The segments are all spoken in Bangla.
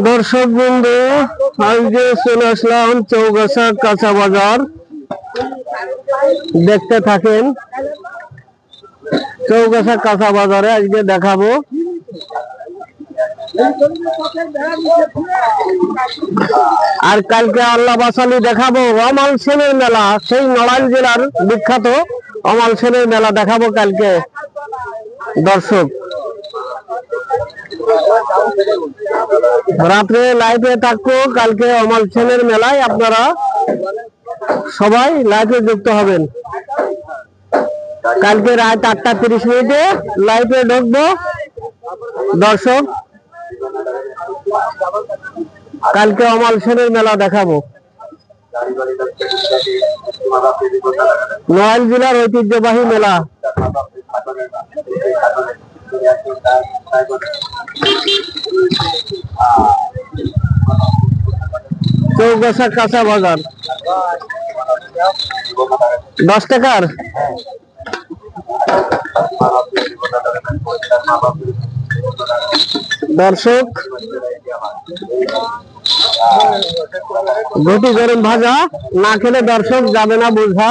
দর্শক বন্ধু, আজকে চলে আসলাম চৌগাছা কাঁচা বাজার। দেখতে থাকেন, চৌগাছা কাঁচা বাজারে আজকে দেখাবো। আর কালকে আল্লাহ বাসালি দেখাবো অমাল সেনের মেলা, সেই নড়াইল জেলার বিখ্যাত অমাল সেনের মেলা দেখাবো কালকে। দর্শক রাত্রে লাইভে থাকবো কালকে অমাল সেনের মেলায়, আপনারা সবাই লাইভে যুক্ত হবেন। কালকে রাত 8:30 লাইভে ঢুকবো। দর্শক কালকে অমাল সেনের মেলা দেখাবো। নড়াইল জেলার ঐতিহ্যবাহী মেলা। চৌগাছা কাঁচা বাজার 10 টাকার। দর্শক ঘটি গরম ভাজা না খেলে দর্শক যাবে না বোঝা,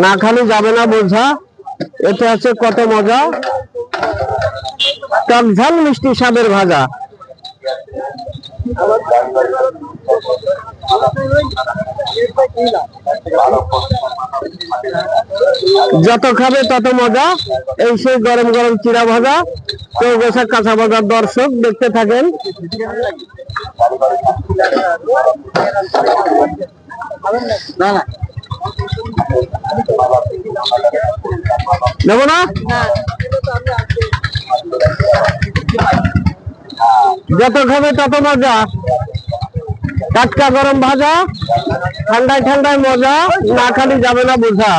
না খালি যাবে না বোঝা। এতে আছে কত মজা, টক ঝাল মিষ্টি স্বাদের ভাজা। যত খাবে তত মজা, এই সেই গরম গরম চিড়া ভাজা চৌগাছা কাঁচা বাজার। দর্শক দেখতে থাকেন। দেবো না, যত খাবে তত মজা। টাটকা গরম ভাজা, ঠান্ডায় ঠান্ডায় মজা, না খালি যাবে না বোঝা।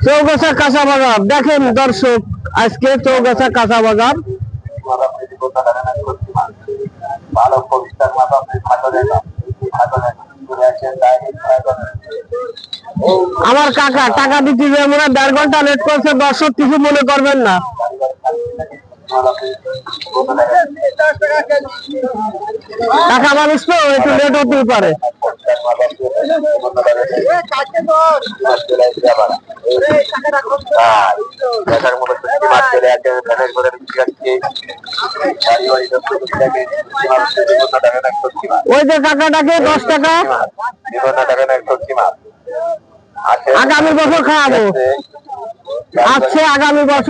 চৌগাছা কাঁচা বাজার দেখেন দর্শক, আজকে চৌগাছা কাঁচা বাজার। আমার কাকা টাকা দিতে যে আমরা 1.5 ঘন্টা লেট করছে, দর্শক কিছু মনে করবেন না। টাকা মানুষ তো একটু লেট হতেই পারে। ওই যে কাকাটাকে 10 টাকা আগামী বছর খাওয়াবো। আজকে আগামী বছর